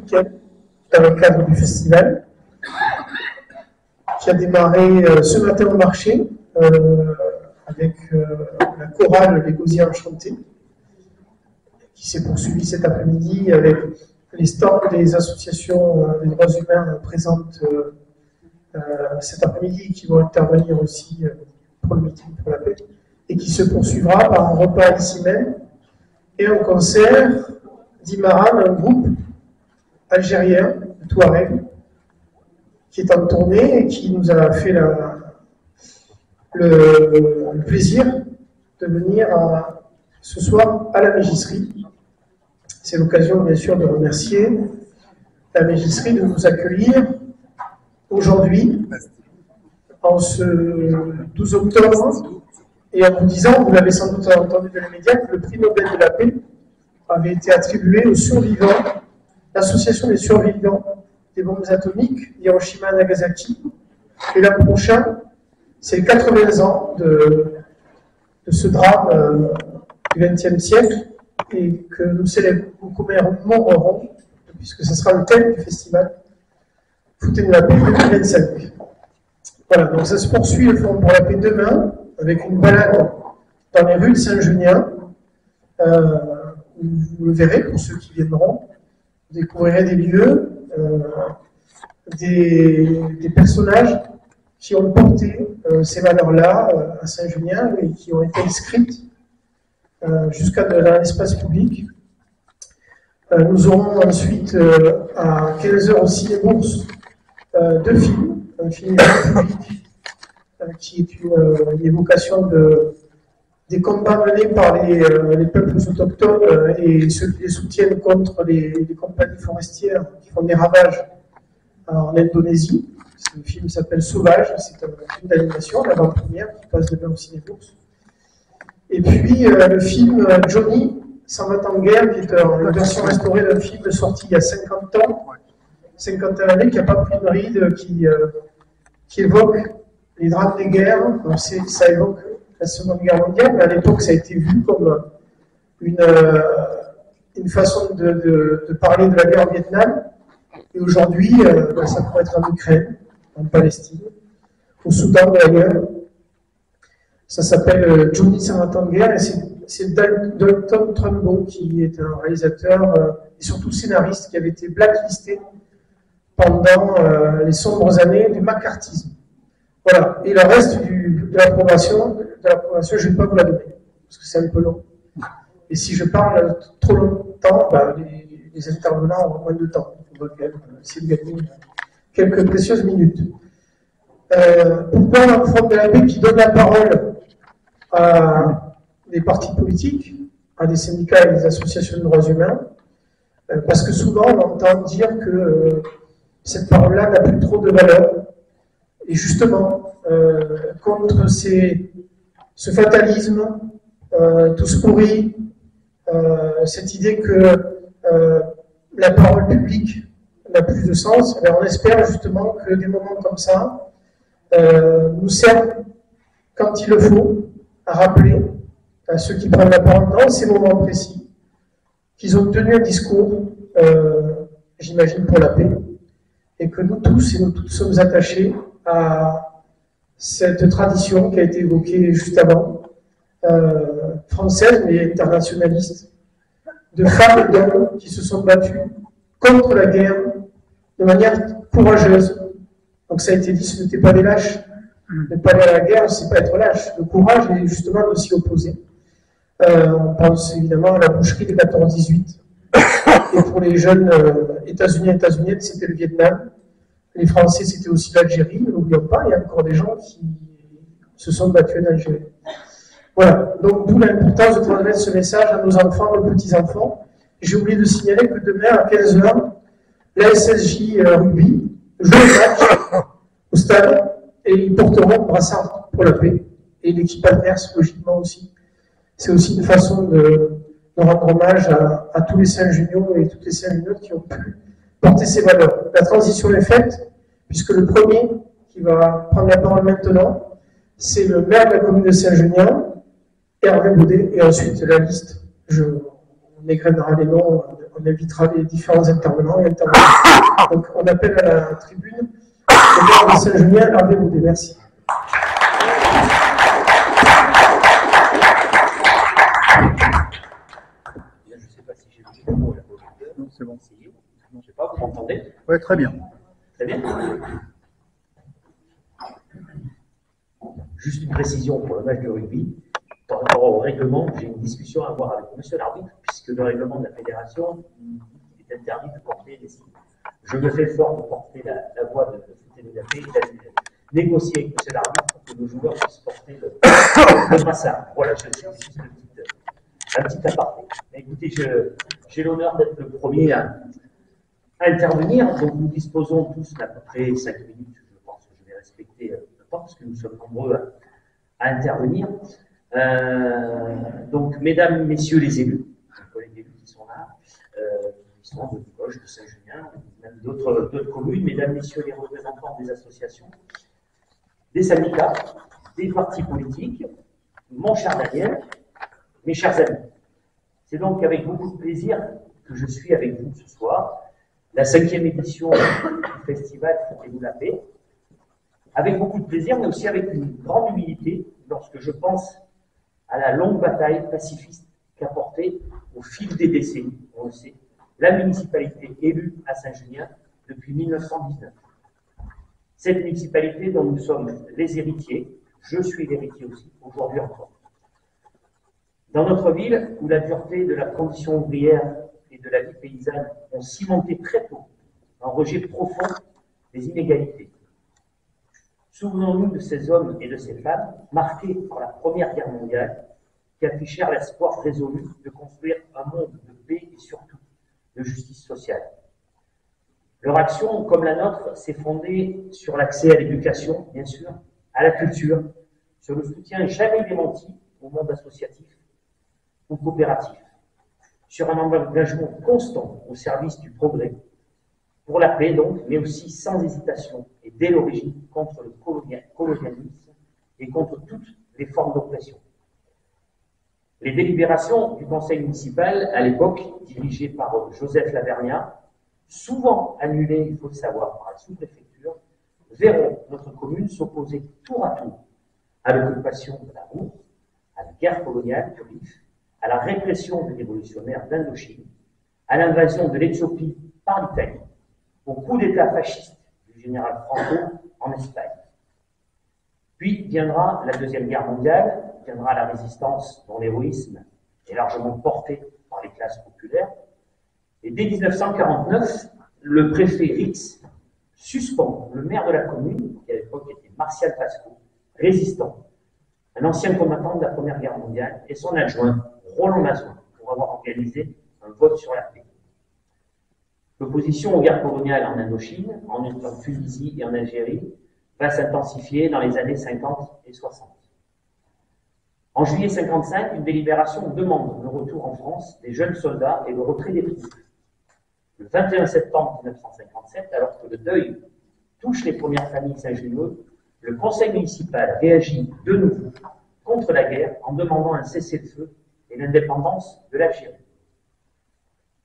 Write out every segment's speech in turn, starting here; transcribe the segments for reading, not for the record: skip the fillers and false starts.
week-end dans le cadre du festival qui a démarré ce matin au marché avec la chorale Les Gosiers Enchantés qui s'est poursuivie cet après-midi avec les stands des associations des droits humains présentes cet après-midi qui vont intervenir aussi pour le meeting pour la paix et qui se poursuivra par un repas ici même et un concert d'Imaran, un groupe algérien de Touareg qui est en tournée et qui nous a fait le plaisir de venir ce soir à la Mégisserie. C'est l'occasion bien sûr de remercier la Mégisserie de nous accueillir aujourd'hui, en ce 12 octobre, et en vous disant, vous l'avez sans doute entendu dans les médias, que le prix Nobel de la paix avait été attribué aux survivants, l'association des survivants des bombes atomiques, Hiroshima et Nagasaki. Et l'an prochain, c'est les 80 ans de ce drame du XXe siècle, et que nous commémorerons, puisque ce sera le thème du festival, Foutez-nous la paix 2025. Voilà, donc ça se poursuit le Forum pour la paix demain, avec une balade dans les rues de Saint-Junien, où vous le verrez pour ceux qui viendront, vous découvrirez des lieux, des personnages qui ont porté ces valeurs-là à Saint-Junien et qui ont été inscrites jusqu'à dans l'espace public. Nous aurons ensuite à 15h aussi les bourses deux films, un film public qui est une évocation des combats menés par les peuples autochtones et ceux qui les soutiennent contre les compagnies forestières qui font des ravages en Indonésie. Le film s'appelle Sauvage, c'est un film d'animation, l'avant-première qui passe demain au Cinébourse. Et puis le film Johnny s'en va en guerre, qui est une version restaurée d'un film sorti il y a 50 ans, 51 années, qui n'a pas pris une ride, qui évoque les drames des guerres. Alors ça évoque la Seconde Guerre mondiale, mais à l'époque ça a été vu comme une façon de parler de la guerre au Vietnam. Et aujourd'hui, ça pourrait être en Ukraine, en Palestine, au Soudan ou ailleurs. Ça s'appelle Johnny s'en va en guerre, et c'est Dalton Trumbo qui est un réalisateur et surtout scénariste qui avait été blacklisté pendant les sombres années du macartisme. Voilà. Et le reste de l'approbation, je ne vais pas vous la donner, parce que c'est un peu long. Et si je parle trop longtemps, les intervenants auront moins de temps. On va essayer de gagner quelques précieuses minutes. Pourquoi un Forum de la paix qui donne la parole à des partis politiques, à des syndicats et des associations de droits humains, parce que souvent on entend dire que cette parole-là n'a plus trop de valeur, et justement, contre ce fatalisme, tout ce pourri, cette idée que la parole publique n'a plus de sens, on espère justement que des moments comme ça nous servent, quand il le faut, à rappeler à ceux qui prennent la parole dans ces moments précis qu'ils ont tenu un discours, j'imagine, pour la paix, et que nous tous et nous toutes sommes attachés à cette tradition qui a été évoquée juste avant, française mais internationaliste, de femmes et d'hommes qui se sont battus contre la guerre de manière courageuse. Donc ça a été dit, ce n'était pas des lâches. Ne pas aller à la guerre, c'est pas être lâche. Le courage est justement de s'y opposer. On pense évidemment à la boucherie de 14-18. Et pour les jeunes États-Uniennes, c'était le Vietnam. Les Français, c'était aussi l'Algérie. N'oublions pas, il y a encore des gens qui se sont battus en Algérie. Voilà. Donc, d'où l'importance de transmettre ce message à nos enfants, nos petits-enfants. J'ai oublié de signaler que demain, à 15h, la SSJ Rugby joue le match au stade et ils porteront le brassard pour la paix. Et l'équipe adverse, logiquement aussi. C'est aussi une façon de rendre hommage à tous les Saint-Juniots et toutes les Saint-Juniotes qui ont pu porter ces valeurs. La transition est faite, puisque le premier qui va prendre la parole maintenant, c'est le maire de la commune de Saint-Junien, Hervé Baudet, et ensuite la liste. On égrènera les noms on invitera les différents intervenants et intervenants. Donc on appelle à la tribune le maire de Saint-Junien, Hervé Baudet. Merci. Je ne sais pas si j'ai vu le mot là. Non, c'est bon. Je ne sais pas, vous m'entendez? Oui, très bien. Très bien. Juste une précision pour le match de rugby. Par rapport au règlement, j'ai une discussion à avoir avec monsieur l'arbitre, puisque le règlement de la fédération est interdit de porter des signes. Je me fais fort de porter la voix de Fouté-Médafé et d'aller négocier avec monsieur l'arbitre pour que nos joueurs puissent porter le brassard. Voilà, c'est juste un petit aparté. Mais écoutez, j'ai l'honneur d'être le premier à intervenir. Donc nous disposons tous d'à peu près 5 minutes. Je pense que je vais respecter le temps, parce que nous sommes nombreux à intervenir. Donc, mesdames, messieurs les élus, les collègues élus qui sont là, qui sont de Boulogne, de Saint-Junien, même d'autres communes, mesdames, messieurs les représentants des associations, des syndicats, des partis politiques, mon cher Daniel, mes chers amis. C'est donc avec beaucoup de plaisir que je suis avec vous ce soir, la 5e édition du festival Foutez-vous la paix, avec beaucoup de plaisir, mais aussi avec une grande humilité, lorsque je pense à la longue bataille pacifiste qu'a portée au fil des décennies, on le sait, la municipalité élue à Saint-Junien depuis 1919. Cette municipalité dont nous sommes les héritiers, je suis l'héritier aussi, aujourd'hui encore. Dans notre ville, où la dureté de la condition ouvrière et de la vie paysanne ont cimenté très tôt un rejet profond des inégalités. Souvenons-nous de ces hommes et de ces femmes marqués par la Première Guerre mondiale qui affichèrent l'espoir résolu de construire un monde de paix et surtout de justice sociale. Leur action, comme la nôtre, s'est fondée sur l'accès à l'éducation, bien sûr, à la culture, sur le soutien jamais démenti au monde associatif ou coopératif, sur un engagement constant au service du progrès, pour la paix donc, mais aussi sans hésitation et dès l'origine contre le colonialisme et contre toutes les formes d'oppression. Les délibérations du conseil municipal, à l'époque, dirigées par Joseph Lavergnat, souvent annulées, il faut le savoir, par la sous-préfecture, verront notre commune s'opposer tour à tour à l'occupation de la Ruhr, à la guerre coloniale du Rif, à la répression des révolutionnaires d'Indochine, à l'invasion de l'Éthiopie par l'Italie, au coup d'État fasciste du général Franco en Espagne. Puis viendra la Deuxième Guerre mondiale, viendra la résistance dont l'héroïsme est largement porté par les classes populaires. Et dès 1949, le préfet Ritz suspend le maire de la commune, qui à l'époque était Martial Pasco, résistant, un ancien combattant de la Première Guerre mondiale, et son adjoint, Roland Mazoin, pour avoir organisé un vote sur la paix. L'opposition aux guerres coloniales en Indochine, en Tunisie et en Algérie va s'intensifier dans les années 50 et 60. En juillet 55, une délibération demande le retour en France des jeunes soldats et le retrait des prisonniers. Le 21 septembre 1957, alors que le deuil touche les premières familles saint-ginieuses, le conseil municipal réagit de nouveau contre la guerre en demandant un cessez-le-feu et l'indépendance de l'Algérie.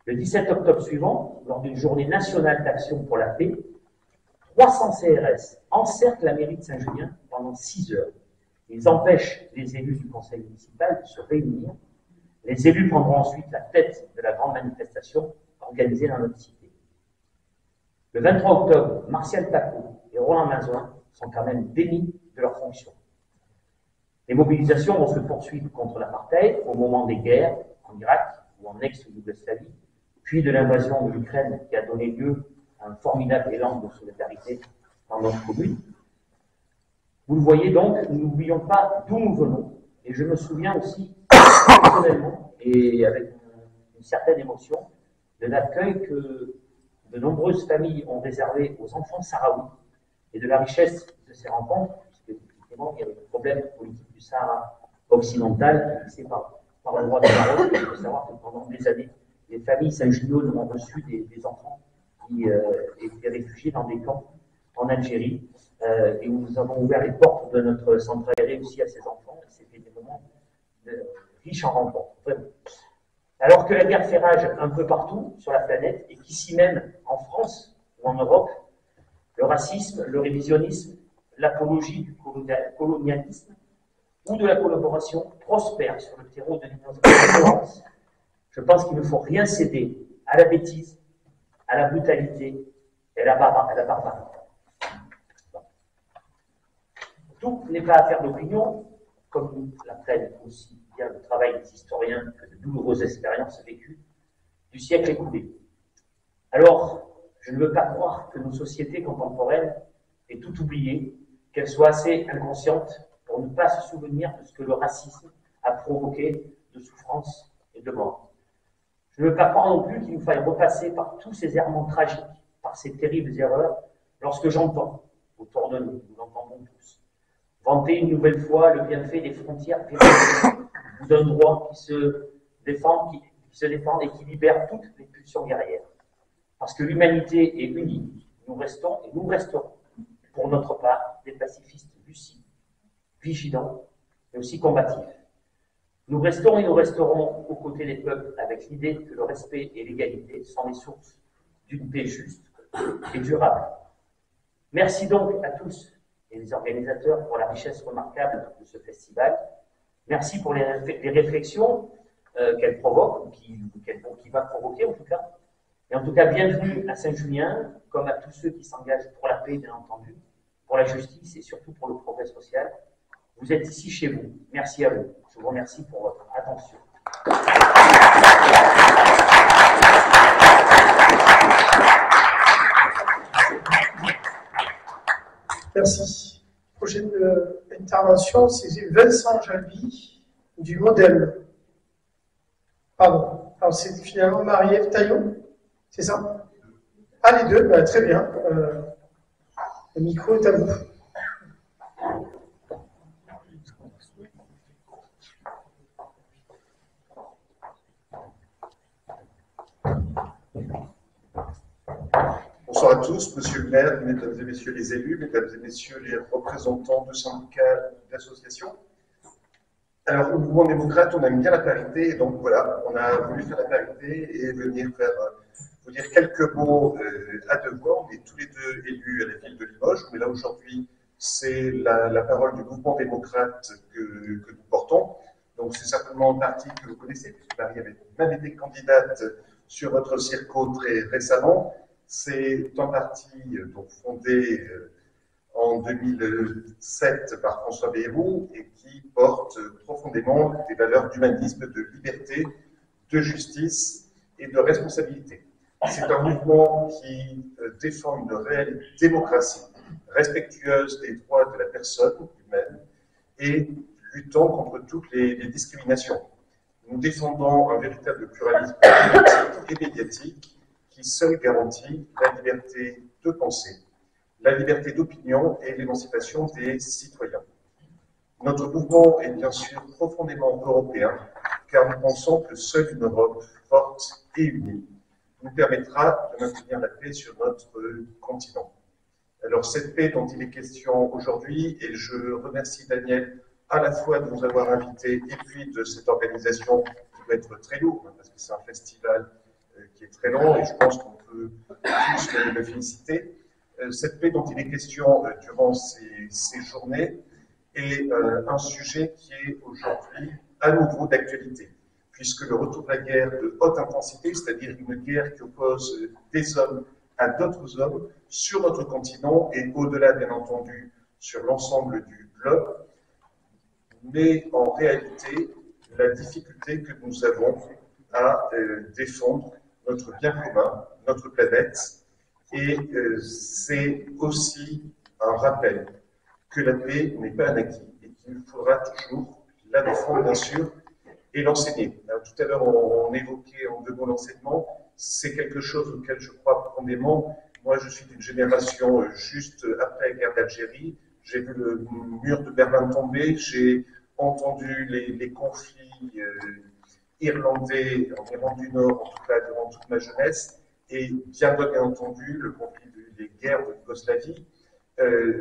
Le 17 octobre suivant, lors d'une journée nationale d'action pour la paix, 300 CRS encerclent la mairie de Saint-Junien pendant 6 heures. Ils empêchent les élus du conseil municipal de se réunir. Les élus prendront ensuite la tête de la grande manifestation organisée dans notre cité. Le 23 octobre, Martial Pasco et Roland Mazoin sont quand même démis de leurs fonctions. Les mobilisations vont se poursuivre contre l'apartheid au moment des guerres en Irak ou en ex-Yougoslavie, puis de l'invasion de l'Ukraine qui a donné lieu à un formidable élan de solidarité dans notre commune. Vous le voyez donc, nous n'oublions pas d'où nous venons. Et je me souviens aussi, personnellement, et avec une certaine émotion, de l'accueil que de nombreuses familles ont réservé aux enfants sahraouis et de la richesse de ces rencontres, puisque effectivement, il y avait le problème politique du Sahara occidental, fixé par le roi de Maroc. Il faut savoir que pendant des années, les familles saint-ginieuses ont reçu des enfants qui étaient réfugiés dans des camps en Algérie, et où nous avons ouvert les portes de notre centre aéré aussi à ces enfants. C'était des moments riches en rencontres, vraiment. Alors que la guerre fait rage un peu partout sur la planète, et qu'ici même, en France ou en Europe, le racisme, le révisionnisme, l'apologie du colonialisme ou de la collaboration prospèrent sur le terreau de l'ignorance, je pense qu'il ne faut rien céder à la bêtise, à la brutalité et à la barbarie. Tout n'est pas affaire d'opinion, comme nous l'apprennent aussi bien le travail des historiens que de douloureuses expériences vécues du siècle écoulé. Alors, je ne veux pas croire que nos sociétés contemporaines aient tout oublié, qu'elles soient assez inconscientes pour ne pas se souvenir de ce que le racisme a provoqué de souffrance et de mort. Je ne veux pas croire non plus qu'il nous faille repasser par tous ces errements tragiques, par ces terribles erreurs, lorsque j'entends, autour de nous, nous l'entendons tous, vanter une nouvelle fois le bienfait des frontières ou d'un droit qui se défend et qui libère toutes les pulsions guerrières. Parce que l'humanité est unie, nous restons et nous resterons, pour notre part, des pacifistes lucides, vigilants, mais aussi combatifs. Nous restons et nous resterons aux côtés des peuples avec l'idée que le respect et l'égalité sont les sources d'une paix juste et durable. Merci donc à tous et les organisateurs pour la richesse remarquable de ce festival. Merci pour les réflexions qu'elle provoque, ou qui va provoquer en tout cas. Et en tout cas, bienvenue à Saint-Julien, comme à tous ceux qui s'engagent pour la paix, bien entendu, pour la justice et surtout pour le progrès social. Vous êtes ici chez vous. Merci à vous. Je vous remercie pour votre attention. Merci. Prochaine intervention, c'est Vincent Jalby du Modèle. Pardon. Alors c'est finalement Marie-Ève Taillon, c'est ça? Ah, les deux, bah, très bien. Le micro est à vous. Bonsoir à tous, monsieur le maire, mesdames et messieurs les élus, mesdames et messieurs les représentants de syndicats d'associations. Alors, au mouvement démocrate, on aime bien la parité, et donc voilà, on a voulu faire la parité et venir vous dire quelques mots à deux voix. On est tous les deux élus à la ville de Limoges, mais là aujourd'hui, c'est la parole du mouvement démocrate que nous portons. Donc c'est certainement un parti que vous connaissez, puisque Marie avait même été candidate sur votre circo très récemment. C'est un parti donc, fondé en 2007 par François Bayrou et qui porte profondément des valeurs d'humanisme, de liberté, de justice et de responsabilité. C'est un mouvement qui défend une réelle démocratie respectueuse des droits de la personne humaine et luttant contre toutes les discriminations. Nous défendons un véritable pluralisme politique et médiatique qui seul garantit la liberté de penser, la liberté d'opinion et l'émancipation des citoyens. Notre mouvement est bien sûr profondément européen, car nous pensons que seule une Europe forte et unie nous permettra de maintenir la paix sur notre continent. Alors cette paix dont il est question aujourd'hui, et je remercie Daniel à la fois de nous avoir invités et puis de cette organisation qui va être très lourde, parce que c'est un festival qui est très long et je pense qu'on peut tous le féliciter. Cette paix dont il est question durant ces journées est un sujet qui est aujourd'hui à nouveau d'actualité, puisque le retour de la guerre de haute intensité, c'est-à-dire une guerre qui oppose des hommes à d'autres hommes sur notre continent et au-delà, bien entendu, sur l'ensemble du globe, mais en réalité, la difficulté que nous avons à défendre notre bien commun, notre planète, et c'est aussi un rappel que la paix n'est pas un acquis et qu'il faudra toujours la défendre, bien sûr, et l'enseigner. Tout à l'heure, on évoquait en deux mots l'enseignement, c'est quelque chose auquel je crois profondément. Moi, je suis d'une génération juste après la guerre d'Algérie, j'ai vu le mur de Berlin tomber, j'ai entendu les conflits irlandais en Irlande du Nord, en tout cas durant toute ma jeunesse, et bien entendu le conflit des guerres de Yougoslavie.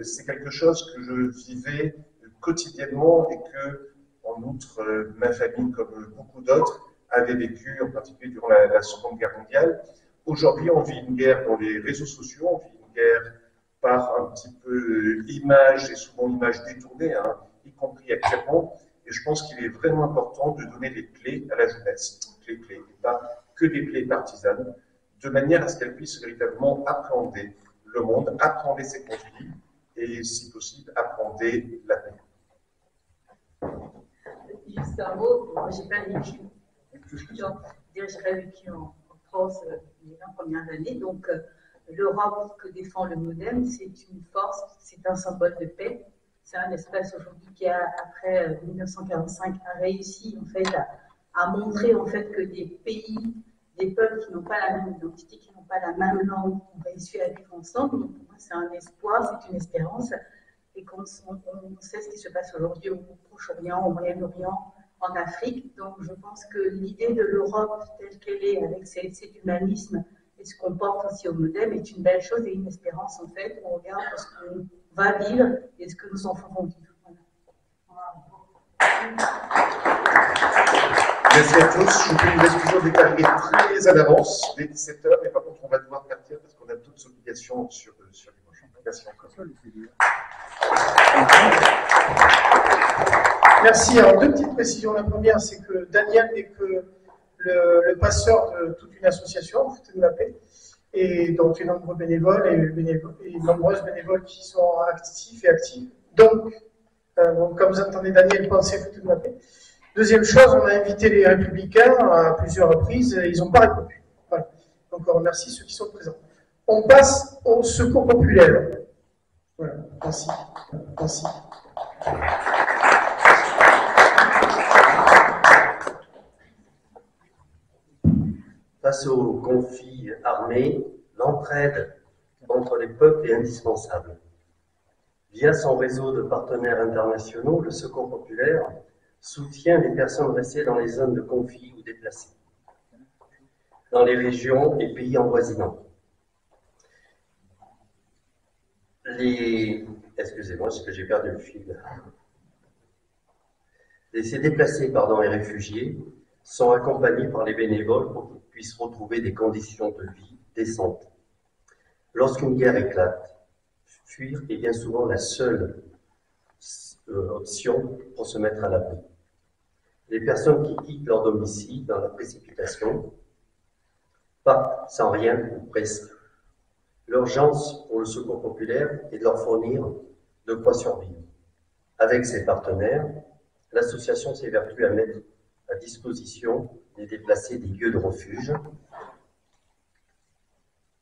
C'est quelque chose que je vivais quotidiennement et que, en outre, ma famille, comme beaucoup d'autres, avait vécu, en particulier durant la Seconde Guerre mondiale. Aujourd'hui, on vit une guerre dans les réseaux sociaux, on vit une guerre par un petit peu l'image, et souvent l'image détournée, hein, y compris actuellement. Et je pense qu'il est vraiment important de donner des clés à la jeunesse, les clés, et pas que des clés partisanes, de manière à ce qu'elle puisse véritablement appréhender le monde, appréhender ses conflits et, si possible, appréhender la paix. Juste un mot, moi j'ai pas vécu. J'ai pas vécu en France les 20 premières années, donc l'Europe que défend le MoDem, c'est une force, c'est un symbole de paix. C'est un espace aujourd'hui qui a, après 1945, a réussi en fait à montrer en fait que des pays, des peuples qui n'ont pas la même identité, qui n'ont pas la même langue, ont réussi à vivre ensemble. Donc pour moi, c'est un espoir, c'est une espérance. Et qu'on sait ce qui se passe aujourd'hui au Proche-Orient, au Moyen-Orient, en Afrique. Donc je pense que l'idée de l'Europe telle qu'elle est, avec cet humanisme et ce qu'on porte aussi au MoDem, est une belle chose et une espérance en fait. On regarde ce qu'on va vivre et ce que nos enfants vont vivre. Voilà. Merci à tous. Je vous laisse toujours déclarer très à l'avance, dès 17h, mais par contre, on va devoir partir parce qu'on a d'autres obligations sur les prochains. Merci encore. Merci. Alors, deux petites précisions. La première, c'est que Daniel n'est que le passeur de toute une association, Foutez de la paix, et donc les nombreux bénévoles et nombreuses bénévoles qui sont actifs et actives. Donc, comme vous entendez Daniel penser Foutez de la paix. Deuxième chose, on a invité les Républicains à plusieurs reprises, et ils n'ont pas répondu. Voilà. Donc, on remercie ceux qui sont présents. On passe au secours populaire. Voilà. Merci. Merci. Face aux conflits armés, l'entraide entre les peuples est indispensable. Via son réseau de partenaires internationaux, le Secours populaire soutient les personnes restées dans les zones de conflit ou déplacées, dans les régions et pays avoisinants. Excusez-moi, parce que j'ai perdu le fil. Ces déplacés et réfugiés sont accompagnés par les bénévoles pour qu'ils puissent retrouver des conditions de vie décentes. Lorsqu'une guerre éclate, fuir est bien souvent la seule option pour se mettre à l'abri. Les personnes qui quittent leur domicile dans la précipitation partent sans rien ou presque. L'urgence pour le Secours populaire est de leur fournir de quoi survivre. Avec ses partenaires, l'association s'évertue à mettre à disposition des déplacés des lieux de refuge.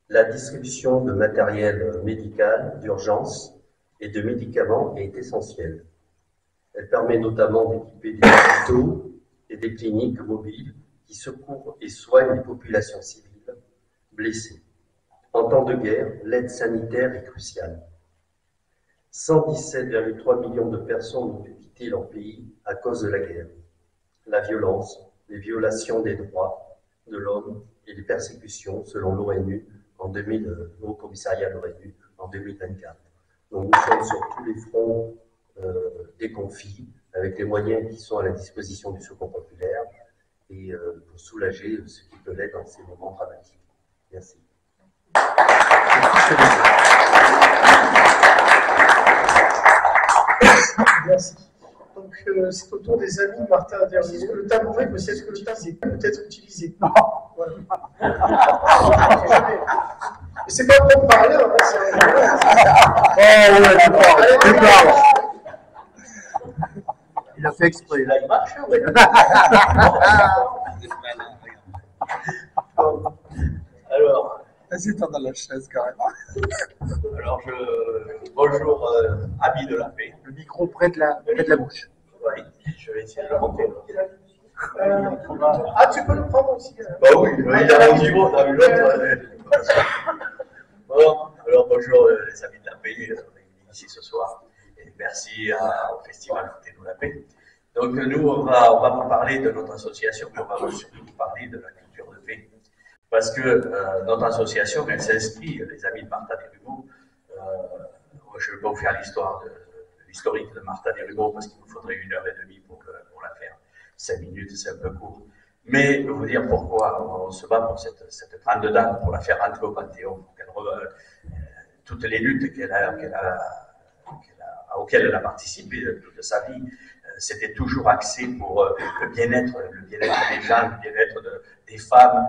La distribution de matériel médical d'urgence et de médicaments est essentielle. Elle permet notamment d'équiper des hôpitaux et des cliniques mobiles qui secourent et soignent les populations civiles blessées. En temps de guerre, l'aide sanitaire est cruciale. 117,3 millions de personnes ont dû quitter leur pays à cause de la guerre. La violence, les violations des droits de l'homme et les persécutions, selon l'ONU, le Haut Commissariat de l'ONU, en 2024. Donc nous sommes sur tous les fronts des conflits, avec les moyens qui sont à la disposition du Secours populaire, et pour soulager ce qui peut l'être dans ces moments dramatiques. Merci. Merci. Donc, c'est au tour des amis de Martin Derrier. Est-ce que le tabouret peut être utilisé? Non. Voilà. Et c'est pas bon par ailleurs. Il a fait exprès. Là, il marche, oui. Alors. Vas-y, dans la chaise, carrément. Alors, bonjour, amis de la paix. Le micro près de la bouche. Oui, je vais essayer de le monter. Tu peux le prendre aussi. Bah oui, il a un niveau, t'as vu l'autre. Bon, alors bonjour les amis de la paix, on est ici ce soir. Et merci au Festival Foutez-nous la paix. Donc nous, on va vous parler de notre association, mais on va surtout vous parler de la culture de paix. Parce que notre association, elle s'inscrit, les amis de Martha Desrumaux, je ne vais pas vous faire l'historique de Martha Desrumaux parce qu'il nous faudrait 1h30 pour la faire. 5 minutes, c'est un peu court. Mais je vais vous dire pourquoi on se bat pour cette grande dame, pour la faire rentrer au Panthéon, toutes les luttes auxquelles elle a participé toute sa vie, c'était toujours axé pour le bien-être des gens, le bien-être des femmes.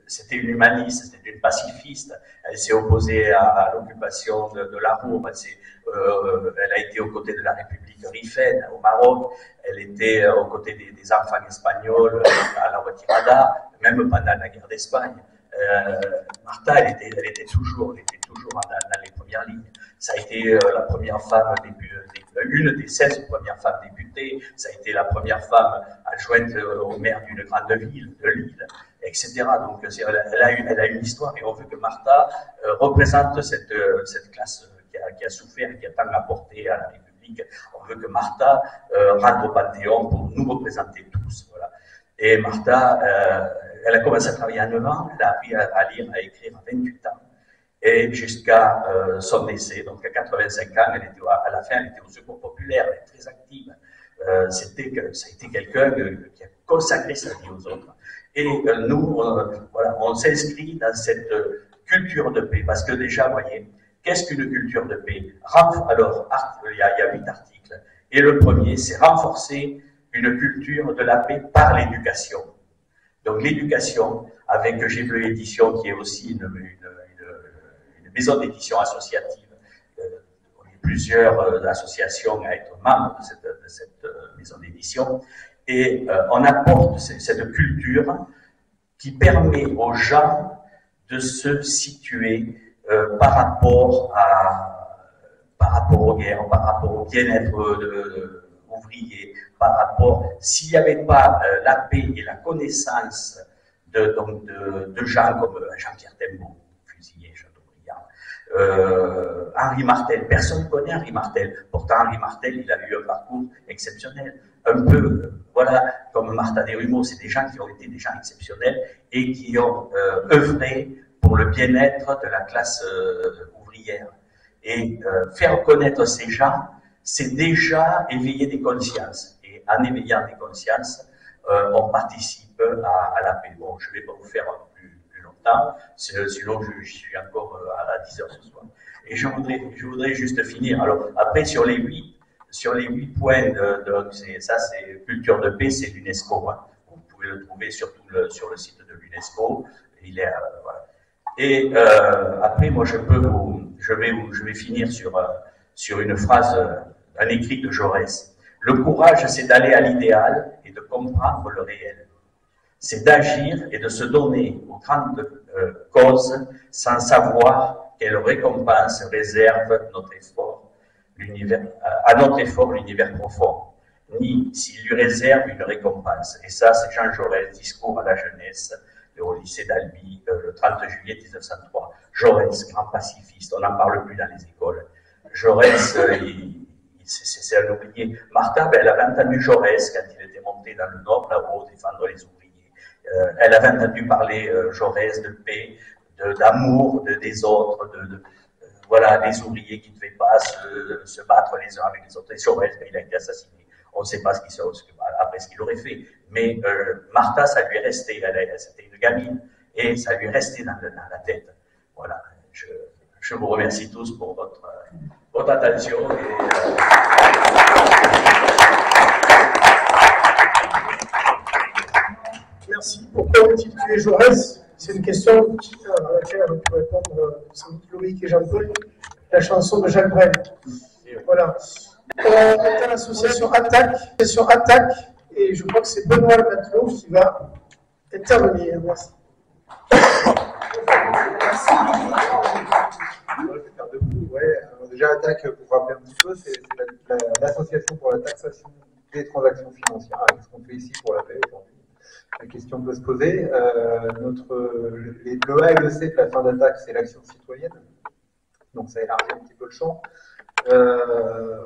C'était une humaniste, c'était une pacifiste. Elle s'est opposée à l'occupation de la Roum. Elle a été aux côtés de la République Rifène au Maroc. Elle était aux côtés des enfants espagnols à la Retirada, même pendant la guerre d'Espagne. Martha, elle était toujours dans les premières lignes. Ça a été la première femme, une des 16 premières femmes députées. Ça a été la première femme adjointe au maire d'une grande ville, de Lille, etc. Donc, elle a une histoire et on veut que Martha représente cette classe qui a souffert et qui a tant apporté à la République. On veut que Martha rentre au Panthéon pour nous représenter tous. Voilà. Et Martha, elle a commencé à travailler à 9 ans, elle a appris à lire, à écrire à 28 ans. Et jusqu'à son décès, donc à 85 ans, à la fin, elle était au Secours populaire, elle est très active. Ça a été quelqu'un qui a consacré sa vie aux autres. Et nous, voilà, on s'inscrit dans cette culture de paix, parce que déjà, vous voyez, qu'est-ce qu'une culture de paix? Alors, il y a 8 articles. Et le premier, c'est renforcer une culture de la paix par l'éducation. Donc l'éducation, avec G Bleu Édition, qui est aussi une maison d'édition associative. On est plusieurs associations à être membres de cette maison d'édition. Et on apporte cette culture qui permet aux gens de se situer par rapport aux guerres, par rapport au bien-être ouvrier, par rapport, s'il n'y avait pas la paix et la connaissance de gens comme Jean-Pierre Tembo, fusillé, Chateaubriand, Henri Martel, personne ne connaît Henri Martel, pourtant Henri Martel, il a eu un parcours exceptionnel, un peu, voilà, comme Martha Desrumaux, c'est des gens qui ont été des gens exceptionnels et qui ont œuvré pour le bien-être de la classe ouvrière. Et faire connaître ces gens, c'est déjà éveiller des consciences. Et en éveillant des consciences, on participe à la paix. Bon, je ne vais pas vous faire plus longtemps, sinon je suis encore à 10 heures ce soir. Et je voudrais juste finir. Alors, après, sur les 8 points, ça c'est culture de paix, c'est l'UNESCO. Hein. Vous pouvez le trouver sur le site de l'UNESCO. Il est, voilà. Et après, moi, je vais finir sur une phrase, un écrit de Jaurès. Le courage, c'est d'aller à l'idéal et de comprendre le réel. C'est d'agir et de se donner aux grandes causes sans savoir quelle récompense réserve notre effort, à notre effort l'univers profond, ni s'il lui réserve une récompense. Et ça, c'est Jean Jaurès, discours à la jeunesse, au lycée d'Albi, le 30 juillet 1903. Jaurès, grand pacifiste, on n'en parle plus dans les écoles. Jaurès, c'est un oublié. Martha, elle avait entendu Jaurès quand il était monté dans le Nord, là-haut, défendre les ouvriers. Elle avait entendu parler Jaurès de paix, d'amour des autres, voilà, des ouvriers qui ne devaient pas se battre les uns avec les autres. Et Jaurès, il a été assassiné. On ne sait pas après ce qu'il aurait fait. Mais Martha, ça lui est resté. C'était une gamine. Et ça lui est resté dans la tête. Voilà. Je vous remercie tous pour votre attention. Merci. Pourquoi ont-ils tué Jaurès? C'est une question à laquelle on peut répondre sans doute Loïc et Jean-Paul. La chanson de Jacques Brel. Voilà. On est à l'association Attaque, et je crois que c'est Benoît Le Matelot qui va intervenir. Merci. Déjà, Attaque, pour rappeler un petit peu, c'est l'association pour la taxation des transactions financières, avec ce qu'on fait ici pour la paix aujourd'hui. La question peut se poser. Le A et le C de la fin d'Attaque, c'est l'action citoyenne. Donc ça élargit un petit peu le champ.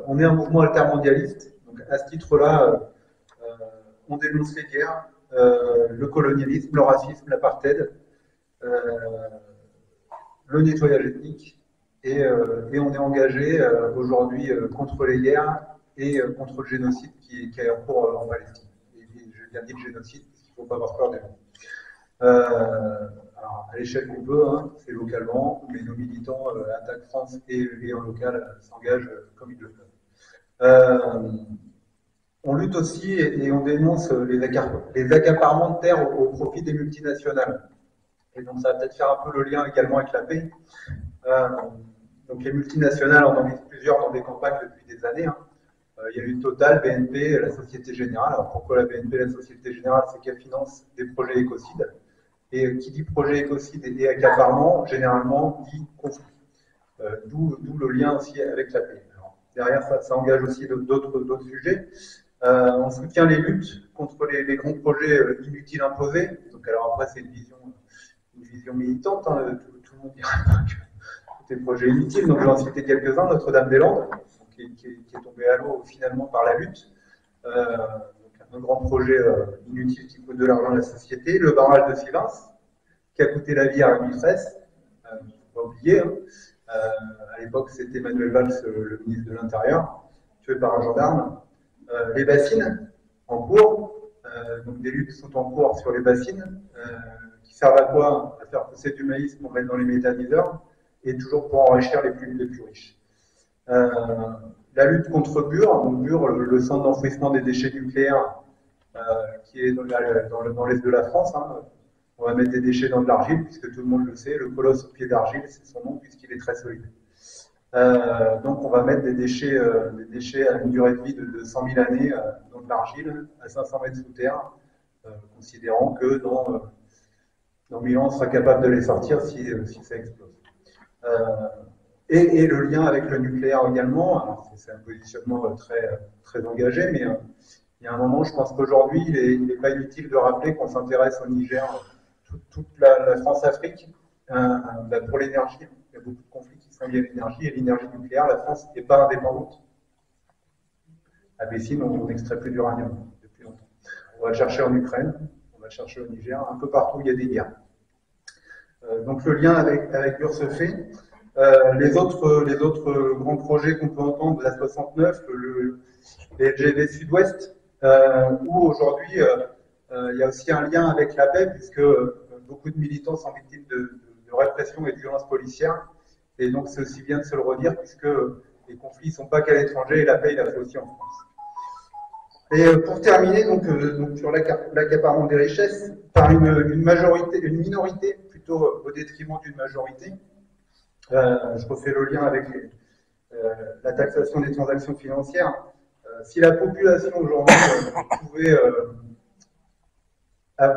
On est un mouvement altermondialiste. Donc à ce titre-là, on dénonce les guerres, le colonialisme, le racisme, l'apartheid, le nettoyage ethnique. Et on est engagé aujourd'hui contre les guerres et contre le génocide qui est en cours en Palestine. Et j'ai bien dit le génocide, parce qu'il ne faut pas avoir peur des mots. Alors, à l'échelle qu'on peut, hein, c'est localement, mais nos militants Attaque France et en local s'engagent comme ils le peuvent. On lutte aussi et on dénonce les accaparements de terres au profit des multinationales. Et donc ça va peut-être faire un peu le lien également avec la paix. Donc les multinationales en ont mis plusieurs dans des campagnes depuis des années. Hein. Il y a eu Total, BNP, la Société Générale. Alors pourquoi la BNP, la Société Générale? C'est qu'elle finance des projets écocides. Et qui dit projet écocide et accaparement, généralement dit conflit. D'où le lien aussi avec la paix. Alors, derrière ça engage aussi d'autres sujets. On soutient les luttes contre les grands projets inutiles imposés. Donc alors après c'est une vision militante. Hein. Tout le monde dirait que tous les projets inutiles. Donc je vais en citer quelques-uns. Notre-Dame-des-Landes, qui est tombé à l'eau finalement par la lutte. Un grand projet inutile qui coûte de l'argent à la société. Le barrage de Sivins, qui a coûté la vie à Rémi Fraisse, il ne faut pas oublier. Hein. À l'époque, c'était Manuel Valls, le ministre de l'Intérieur, tué par un gendarme. Les bassines en cours, donc des luttes sont en cours sur les bassines, qui servent à quoi? À faire pousser du maïs pour mettre dans les méthaniseurs, et toujours pour enrichir les plus riches. La lutte contre Bure, donc Bure, le centre d'enfouissement des déchets nucléaires, qui est dans l'est de la France. Hein. On va mettre des déchets dans de l'argile, puisque tout le monde le sait, le colosse au pied d'argile, c'est son nom, puisqu'il est très solide. Donc on va mettre des déchets à une durée de vie de 100 000 années dans de l'argile, à 500 mètres sous terre, considérant que dans 1000 ans, on sera capable de les sortir si ça explose. Et le lien avec le nucléaire également, c'est un positionnement très engagé, mais il y a un moment, je pense qu'aujourd'hui, il n'est pas inutile de rappeler qu'on s'intéresse au Niger, toute la France-Afrique, pour l'énergie. Il y a beaucoup de conflits qui sont liés à l'énergie, et l'énergie nucléaire, la France n'est pas indépendante. À Bessine, on n'extrait plus d'uranium depuis longtemps. On va le chercher en Ukraine, on va le chercher au Niger, un peu partout où il y a des guerres. Donc le lien avec Bure se fait. Les autres grands projets qu'on peut entendre, la 69, les LGV Sud-Ouest, où aujourd'hui il y a aussi un lien avec la paix, puisque beaucoup de militants sont victimes de répression et de violences policières. Et donc c'est aussi bien de se le redire, puisque les conflits ne sont pas qu'à l'étranger, et la paix, il la fait aussi en France. Et pour terminer, donc sur l'accaparement des richesses, par une minorité plutôt au détriment d'une majorité. Je refais le lien avec la taxation des transactions financières. Si la population aujourd'hui pouvait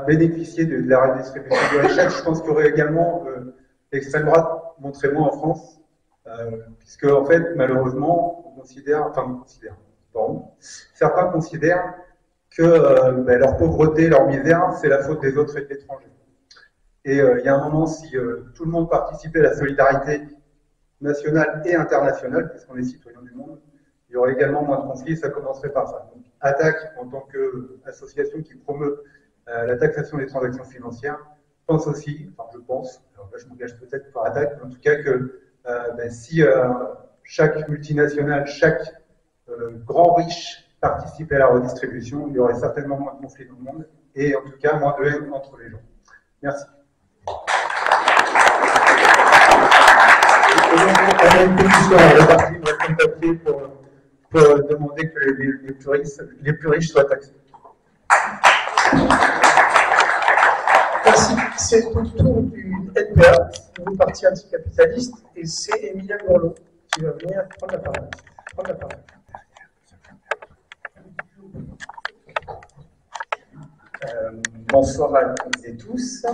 bénéficier de la redistribution de richesses, je pense qu'il y aurait également l'extrême droite, montrez-moi en France, puisque en fait, malheureusement, certains considèrent que leur pauvreté, leur misère, c'est la faute des autres et de l'étranger. Et il y a un moment, si tout le monde participait à la solidarité nationale et internationale, puisqu'on est citoyen du monde, il y aurait également moins de conflits, ça commencerait par ça. Donc, Attaque, en tant qu'association qui promeut la taxation des transactions financières, pense aussi, enfin je pense, alors là je m'engage peut-être pour Attaque, mais en tout cas que si chaque multinationale, chaque grand riche participait à la redistribution, il y aurait certainement moins de conflits dans le monde, et en tout cas moins de haine entre les gens. Merci. On a une pétition à la partie, on va prendre papier pour demander que les plus riches soient taxés. Merci. C'est au tour du NPA, du Parti anticapitaliste, et c'est Emilia Gourlot qui va venir prendre la parole. Bonsoir à toutes et tous.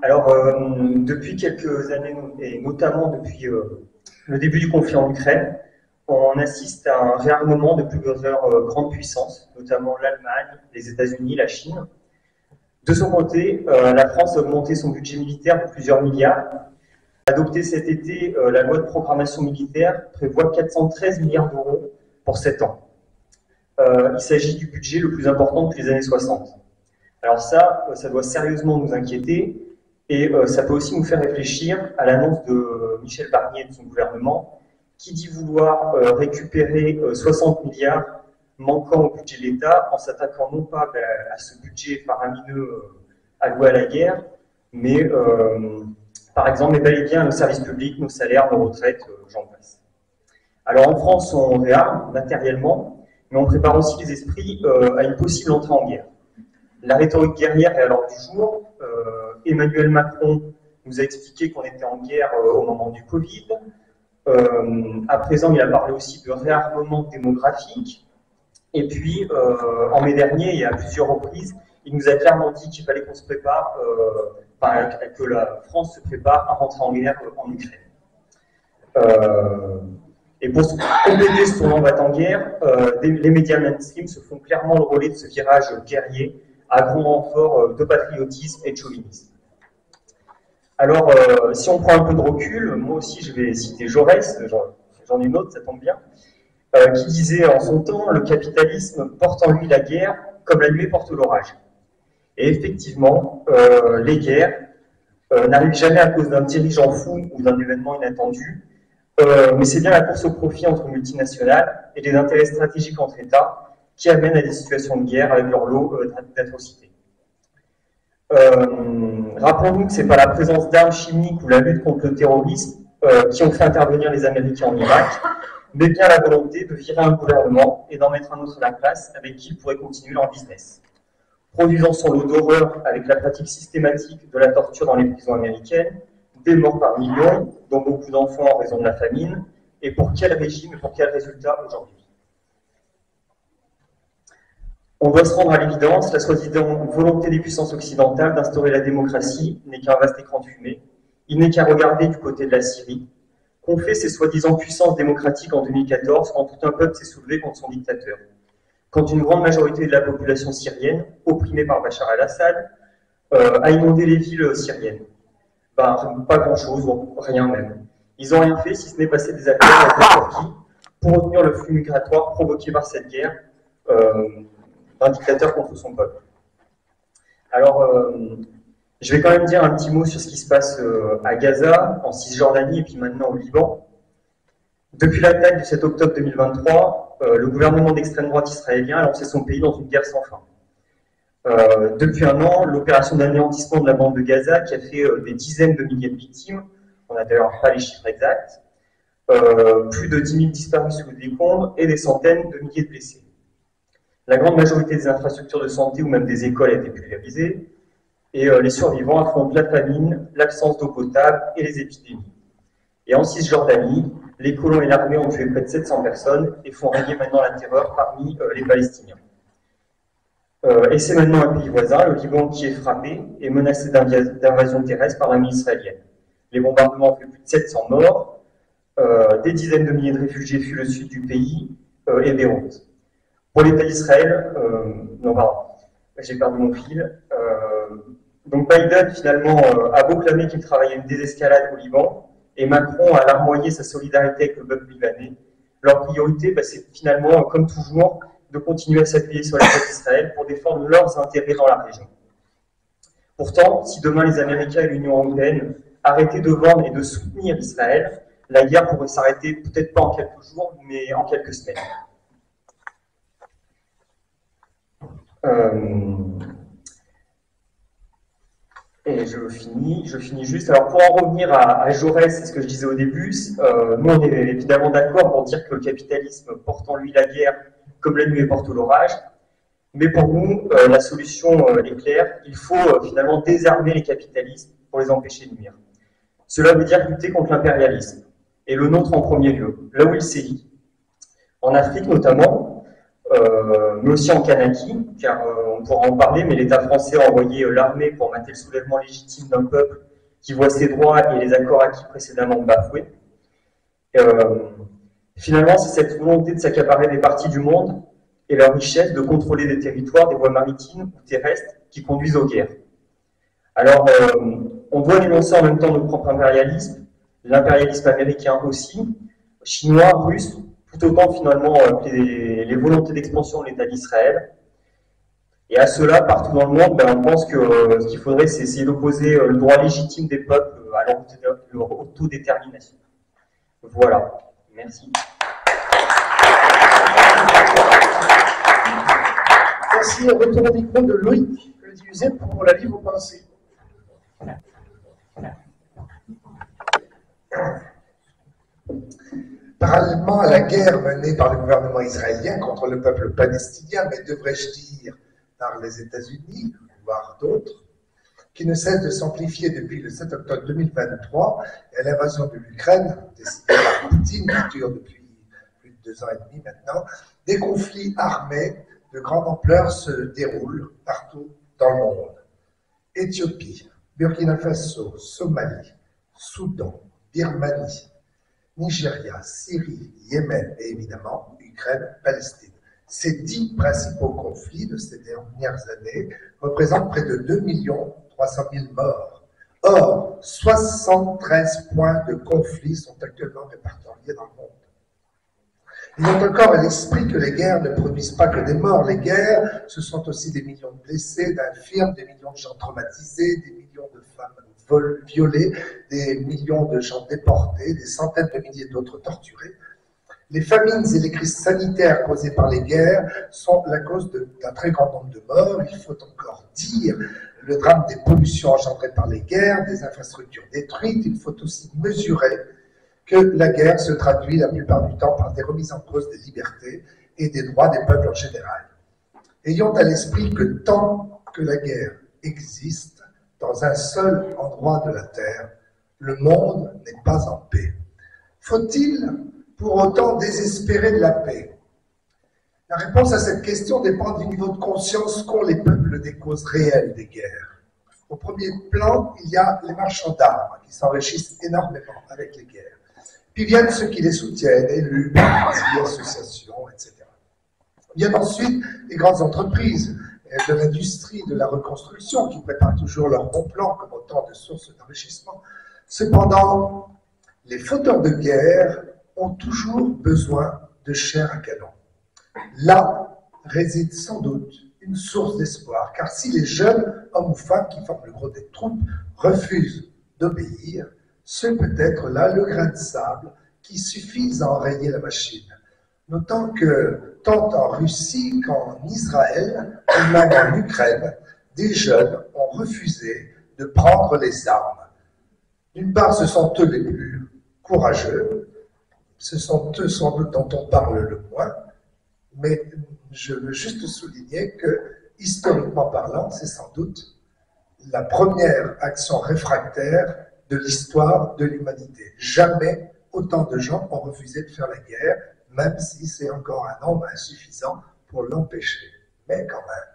Alors, depuis quelques années, et notamment depuis le début du conflit en Ukraine, on assiste à un réarmement de plusieurs grandes puissances, notamment l'Allemagne, les États-Unis, la Chine. De son côté, la France a augmenté son budget militaire de plusieurs milliards. Adopté cet été, la loi de programmation militaire prévoit 413 milliards d'euros pour 7 ans. Il s'agit du budget le plus important depuis les années 60. Alors ça doit sérieusement nous inquiéter et ça peut aussi nous faire réfléchir à l'annonce de Michel Barnier et de son gouvernement qui dit vouloir récupérer 60 milliards manquant au budget de l'État en s'attaquant non pas à ce budget faramineux alloué à la guerre, mais par exemple, bel et bien nos services publics, nos salaires, nos retraites, j'en passe. Alors en France, on réarme matériellement, mais on prépare aussi les esprits à une possible entrée en guerre. La rhétorique guerrière est à l'ordre du jour. Emmanuel Macron nous a expliqué qu'on était en guerre au moment du Covid. À présent, il a parlé aussi de réarmement démographique. Et puis, en mai dernier, et à plusieurs reprises, il nous a clairement dit qu'il fallait qu'on se prépare, que la France se prépare à rentrer en guerre en Ukraine. Et pour compléter ce tournant va-t-en-guerre, les médias mainstream se font clairement le relais de ce virage guerrier à grand renfort de patriotisme et de chauvinisme. Alors, si on prend un peu de recul, moi aussi je vais citer Jaurès, j'en ai une autre, ça tombe bien, qui disait en son temps « Le capitalisme porte en lui la guerre comme la nuée porte l'orage ». Et effectivement, les guerres n'arrivent jamais à cause d'un dirigeant fou ou d'un événement inattendu, mais c'est bien la course au profit entre multinationales et les intérêts stratégiques entre États qui amènent à des situations de guerre avec leur lot d'atrocités. Rappelons-nous que ce n'est pas la présence d'armes chimiques ou la lutte contre le terrorisme qui ont fait intervenir les Américains en Irak, mais bien la volonté de virer un gouvernement et d'en mettre un autre à la place avec qui ils pourraient continuer leur business. Produisant son lot d'horreur avec la pratique systématique de la torture dans les prisons américaines, des morts par millions, dont beaucoup d'enfants en raison de la famine, et pour quel régime et pour quel résultat aujourd'hui? On doit se rendre à l'évidence, la soi-disant volonté des puissances occidentales d'instaurer la démocratie n'est qu'un vaste écran de fumée. Il n'est qu'à regarder du côté de la Syrie, qu'ont fait ces soi-disant puissances démocratiques en 2014 quand tout un peuple s'est soulevé contre son dictateur. Quand une grande majorité de la population syrienne, opprimée par Bachar al-Assad, a inondé les villes syriennes. Ben, pas grand-chose, rien même. Ils n'ont rien fait si ce n'est passer des accords avec la Turquie pour retenir le flux migratoire provoqué par cette guerre d'un dictateur contre son peuple. Alors, je vais quand même dire un petit mot sur ce qui se passe à Gaza, en Cisjordanie et puis maintenant au Liban. Depuis l'attaque du 7 octobre 2023, le gouvernement d'extrême droite israélien a lancé son pays dans une guerre sans fin. Depuis un an, l'opération d'anéantissement de la bande de Gaza, qui a fait des dizaines de milliers de victimes, on n'a d'ailleurs pas les chiffres exacts, plus de 10 000 disparus sous le décombres et des centaines de milliers de blessés. La grande majorité des infrastructures de santé ou même des écoles a été pulvérisée, et les survivants affrontent la famine, l'absence d'eau potable et les épidémies. Et en Cisjordanie, les colons et l'armée ont tué près de 700 personnes et font régner maintenant la terreur parmi les Palestiniens. Et c'est maintenant un pays voisin, le Liban, qui est frappé et menacé d'invasion terrestre par l'armée israélienne. Les bombardements ont fait plus de 700 morts, des dizaines de milliers de réfugiés fuient le sud du pays et Beyrouth. Pour l'État d'Israël, non pardon, j'ai perdu mon fil. Donc Biden finalement a beau clamer qu'il travaillait une désescalade au Liban, et Macron a larmoyé sa solidarité avec le peuple libanais. Leur priorité, c'est finalement, comme toujours, de continuer à s'appuyer sur l'État d'Israël pour défendre leurs intérêts dans la région. Pourtant, si demain les Américains et l'Union européenne arrêtaient de vendre et de soutenir Israël, la guerre pourrait s'arrêter peut-être pas en quelques jours, mais en quelques semaines. Et je finis juste. Alors pour en revenir à Jaurès, c'est ce que je disais au début, nous on est évidemment d'accord pour dire que le capitalisme porte en lui la guerre comme la nuée porte l'orage, mais pour nous, la solution est claire, il faut finalement désarmer les capitalistes pour les empêcher de nuire. Cela veut dire lutter contre l'impérialisme, et le nôtre en premier lieu, là où il sévit. En Afrique notamment, mais aussi en Kanaki, car on pourra en parler, mais l'État français a envoyé l'armée pour mater le soulèvement légitime d'un peuple qui voit ses droits et les accords acquis précédemment bafoués. Finalement, c'est cette volonté de s'accaparer des parties du monde et leur richesse de contrôler des territoires, des voies maritimes ou terrestres qui conduisent aux guerres. Alors, on doit dénoncer en même temps notre propre impérialisme, l'impérialisme américain aussi, chinois, russe, tout autant finalement que les volontés d'expansion de l'État d'Israël. Et à cela, partout dans le monde, on pense que ce qu'il faudrait, c'est essayer d'opposer le droit légitime des peuples à leur autodétermination. Voilà. Merci. Merci. On retourne au micro de Loïc Ledusé pour la livre aux pensées. Parallèlement à la guerre menée par le gouvernement israélien contre le peuple palestinien, mais devrais-je dire par les États-Unis, voire d'autres, qui ne cesse de s'amplifier depuis le 7 octobre 2023 et l'invasion de l'Ukraine, décidée par Poutine, qui dure depuis plus de 2 ans et demi maintenant, des conflits armés de grande ampleur se déroulent partout dans le monde. Éthiopie, Burkina Faso, Somalie, Soudan, Birmanie, Nigeria, Syrie, Yémen et évidemment Ukraine, Palestine. Ces 10 principaux conflits de ces dernières années représentent près de 2 300 000 morts. Or, 73 points de conflit sont actuellement répertoriés dans le monde. Ayant encore à l'esprit que les guerres ne produisent pas que des morts, les guerres, ce sont aussi des millions de blessés, d'infirmes, des millions de gens traumatisés, des millions de femmes violées, des millions de gens déportés, des centaines de milliers d'autres torturés. Les famines et les crises sanitaires causées par les guerres sont la cause d'un très grand nombre de morts. Il faut encore dire le drame des pollutions engendrées par les guerres, des infrastructures détruites. Il faut aussi mesurer que la guerre se traduit la plupart du temps par des remises en cause des libertés et des droits des peuples en général. Ayons à l'esprit que tant que la guerre existe dans un seul endroit de la Terre, le monde n'est pas en paix. Faut-il pour autant désespérer de la paix? La réponse à cette question dépend du niveau de conscience qu'ont les peuples des causes réelles des guerres. Au premier plan, il y a les marchands d'armes qui s'enrichissent énormément avec les guerres. Puis viennent ceux qui les soutiennent, élus, partis, associations, etc. Viennent ensuite les grandes entreprises de l'industrie, de la reconstruction, qui préparent toujours leurs bons plans comme autant de sources d'enrichissement. Cependant, les fauteurs de guerre ont toujours besoin de chair à canon. Là réside sans doute une source d'espoir, car si les jeunes hommes ou femmes qui forment le gros des troupes refusent d'obéir, c'est peut-être là le grain de sable qui suffit à enrayer la machine. Notant que tant en Russie qu'en Israël, et même en Ukraine, des jeunes ont refusé de prendre les armes. D'une part, ce sont eux les plus courageux, ce sont eux sans doute dont on parle le moins, mais je veux juste souligner que, historiquement parlant, c'est sans doute la première action réfractaire de l'histoire de l'humanité. Jamais autant de gens ont refusé de faire la guerre, même si c'est encore un nombre insuffisant pour l'empêcher. Mais quand même.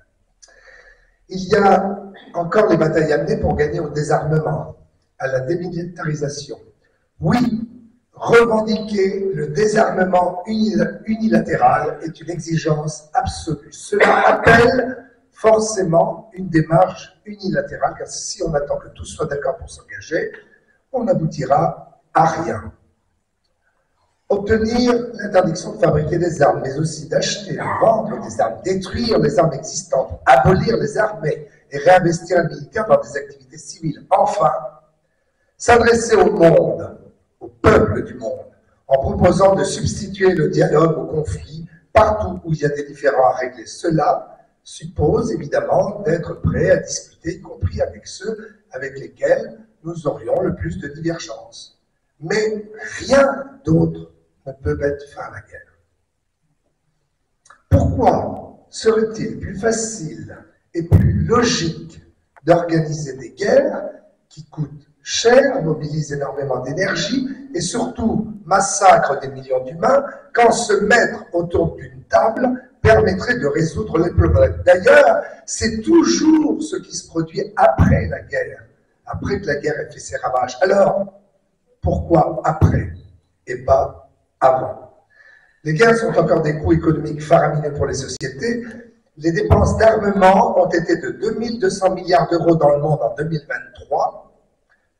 Il y a encore les batailles à mener pour gagner au désarmement, à la démilitarisation. Oui, revendiquer le désarmement unilatéral est une exigence absolue. Cela appelle forcément une démarche unilatérale, car si on attend que tous soient d'accord pour s'engager, on n'aboutira à rien. Obtenir l'interdiction de fabriquer des armes, mais aussi d'acheter, de vendre des armes, détruire les armes existantes, abolir les armées et réinvestir le militaire dans des activités civiles. Enfin, s'adresser au monde, au peuple du monde, en proposant de substituer le dialogue au conflit partout où il y a des différends à régler. Cela suppose évidemment d'être prêt à discuter, y compris avec ceux avec lesquels nous aurions le plus de divergences. Mais rien d'autre ne peut mettre fin à la guerre. Pourquoi serait-il plus facile et plus logique d'organiser des guerres qui coûtent cher, mobilisent énormément d'énergie et surtout massacrent des millions d'humains quand se mettre autour d'une table permettrait de résoudre les problèmes? D'ailleurs, c'est toujours ce qui se produit après la guerre, après que la guerre ait fait ses ravages. Alors, pourquoi après et pas avant? Les guerres sont encore des coûts économiques faramineux pour les sociétés. Les dépenses d'armement ont été de 2200 milliards d'euros dans le monde en 2023.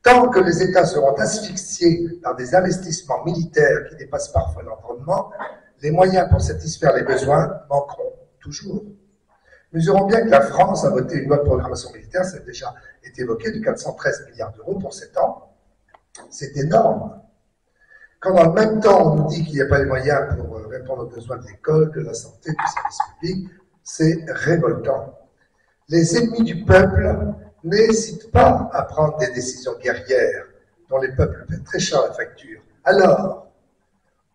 Tant que les États seront asphyxiés par des investissements militaires qui dépassent parfois l'environnement, les moyens pour satisfaire les besoins manqueront toujours. Mesurons bien que la France a voté une loi de programmation militaire, ça a déjà été évoqué, de 413 milliards d'euros pour 7 ans. C'est énorme. quand dans le même temps on nous dit qu'il n'y a pas les moyens pour répondre aux besoins de l'école, de la santé, du service public, c'est révoltant. Les ennemis du peuple n'hésitent pas à prendre des décisions guerrières dont les peuples paient très cher la facture. Alors,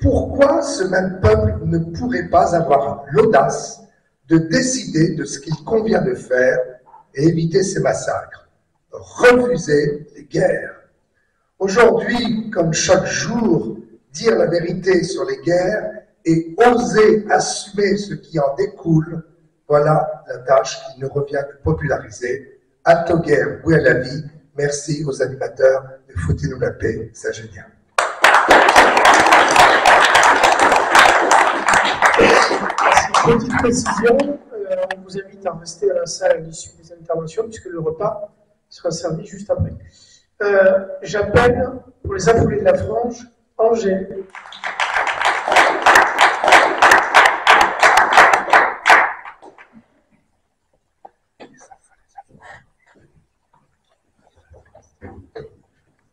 pourquoi ce même peuple ne pourrait pas avoir l'audace de décider de ce qu'il convient de faire et éviter ces massacres? Refuser les guerres. Aujourd'hui, comme chaque jour, dire la vérité sur les guerres et oser assumer ce qui en découle, voilà la tâche qui nous revient de populariser. Halte aux guerres, oui à la vie. Merci aux animateurs de Foutez-nous la paix, c'est génial. Petite précision, on vous invite à rester à la salle à l'issue des interventions puisque le repas sera servi juste après. J'appelle pour les affolés de la frange, Angèle.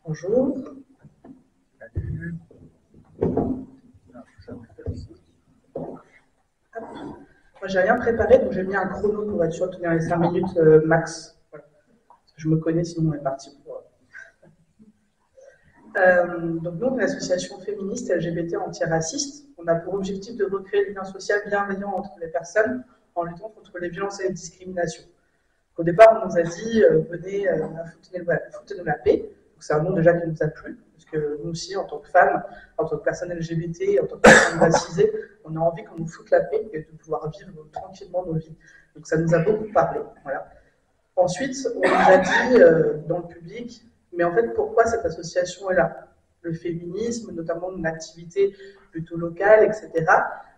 Bonjour. Moi, j'ai rien préparé, donc j'ai mis un chrono pour être sûr de tenir les 5 minutes max. Voilà. Je me connais, sinon on est parti pour. Donc nous, on est une association féministe LGBT antiraciste. On a pour objectif de recréer des liens sociaux bienveillants entre les personnes en luttant contre les violences et les discriminations. Au départ, on nous a dit venez, foutez-nous la paix. C'est un mot déjà qui nous a plu, parce que nous aussi, en tant que femmes, en tant que personnes LGBT, en tant que personnes racisées, on a envie qu'on nous foute la paix et de pouvoir vivre tranquillement nos vies. Donc ça nous a beaucoup parlé. Voilà. Ensuite, on nous a dit dans le public, mais en fait, pourquoi cette association est là? Le féminisme, notamment une activité plutôt locale, etc.,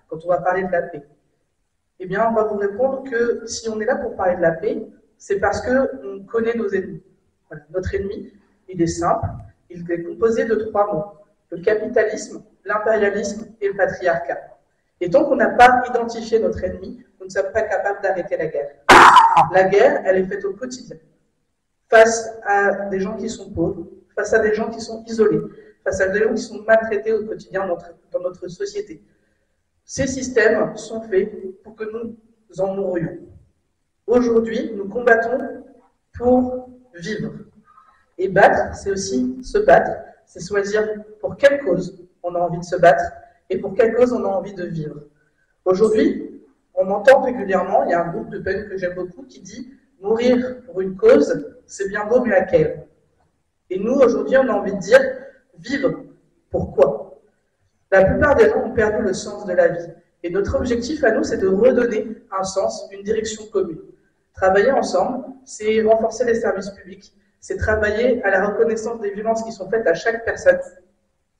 quand on va parler de la paix. Eh bien, on va vous répondre que si on est là pour parler de la paix, c'est parce qu'on connaît nos ennemis. Voilà. Notre ennemi, il est simple, il est composé de 3 mots, le capitalisme, l'impérialisme et le patriarcat. Et tant qu'on n'a pas identifié notre ennemi, nous ne sommes pas capables d'arrêter la guerre. La guerre, elle est faite au quotidien, face à des gens qui sont pauvres, face à des gens qui sont isolés, face à des gens qui sont maltraités au quotidien dans notre société. Ces systèmes sont faits pour que nous en mourions. Aujourd'hui, nous combattons pour vivre. Et battre, c'est aussi se battre, c'est choisir pour quelle cause on a envie de se battre et pour quelle cause on a envie de vivre. Aujourd'hui, on entend régulièrement, il y a un groupe de peine que j'aime beaucoup qui dit « mourir pour une cause, c'est bien beau, mais laquelle ?» Et nous, aujourd'hui, on a envie de dire « vivre, pourquoi ?» La plupart des gens ont perdu le sens de la vie. Et notre objectif à nous, c'est de redonner un sens, une direction commune. Travailler ensemble, c'est renforcer les services publics, c'est travailler à la reconnaissance des violences qui sont faites à chaque personne.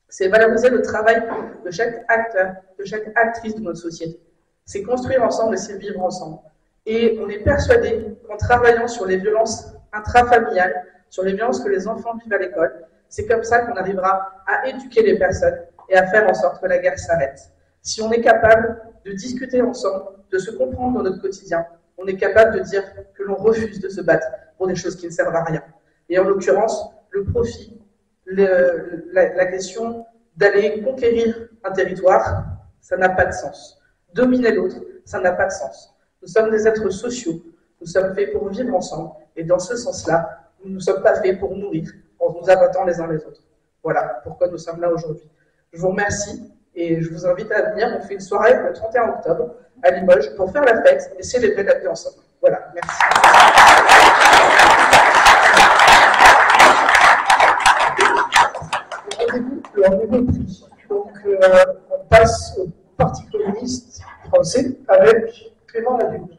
C'est valoriser le travail de chaque acteur, de chaque actrice de notre société. C'est construire ensemble et c'est vivre ensemble. Et on est persuadé qu'en travaillant sur les violences intrafamiliales, sur les violences que les enfants vivent à l'école, c'est comme ça qu'on arrivera à éduquer les personnes et à faire en sorte que la guerre s'arrête. Si on est capable de discuter ensemble, de se comprendre dans notre quotidien, on est capable de dire que l'on refuse de se battre pour des choses qui ne servent à rien. Et en l'occurrence, le profit, la question d'aller conquérir un territoire, ça n'a pas de sens. Dominer l'autre, ça n'a pas de sens. Nous sommes des êtres sociaux, nous sommes faits pour vivre ensemble, et dans ce sens-là, nous ne sommes pas faits pour mourir en nous abattant les uns les autres. Voilà pourquoi nous sommes là aujourd'hui. Je vous remercie, et je vous invite à venir. On fait une soirée le 31 octobre à Limoges pour faire la fête et célébrer la paix ensemble. Voilà, merci. Le rendez-vous est pris. Donc, on passe au Parti communiste français avec Clément Laduc.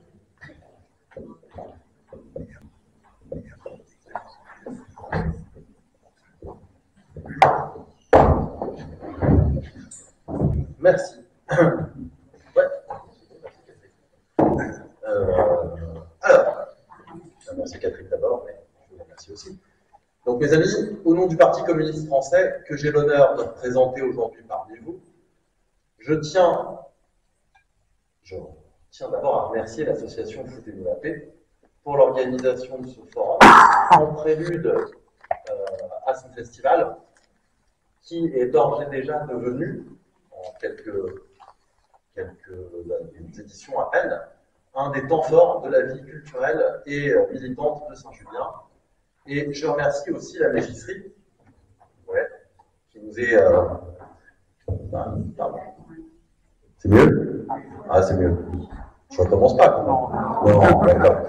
Merci. Ouais. Alors, merci Catherine d'abord, mais je vous remercie aussi. Donc mes amis, au nom du Parti communiste français, que j'ai l'honneur de présenter aujourd'hui parmi vous, je tiens d'abord à remercier l'association Foutez-nous la paix pour l'organisation de ce forum en prélude à ce festival qui est d'ores et déjà devenu, en quelques éditions à peine, un des temps forts de la vie culturelle et militante de Saint-Julien. Et je remercie aussi la Mégisserie, qui nous est... pardon. C'est mieux? Ah, c'est mieux. Je ne recommence pas. Non, d'accord.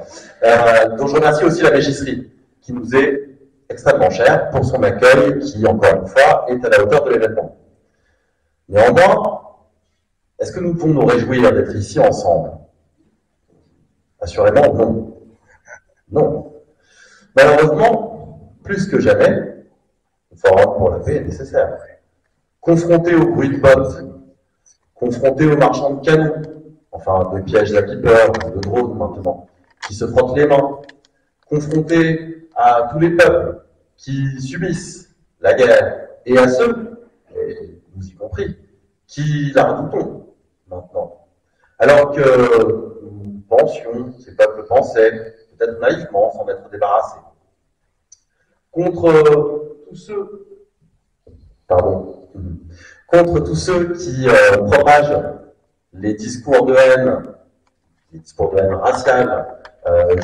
Donc je remercie aussi la Mégisserie, qui nous est extrêmement chère pour son accueil, qui, encore une fois, est à la hauteur de l'événement. Néanmoins, est-ce que nous pouvons nous réjouir d'être ici ensemble? Assurément, non. Non. Malheureusement, plus que jamais, le Forum pour la paix est nécessaire. Confronté au bruit de bottes, confronté aux marchands de canons, enfin de pièges à keepers, de drones maintenant, qui se frottent les mains, confronté à tous les peuples qui subissent la guerre, et à ceux, et nous y compris, qui la redoutons maintenant. Alors que nous pensions, ces peuples pensaient, peut-être naïvement, s'en être débarrassés. Contre tous ceux qui propagent les discours de haine raciale,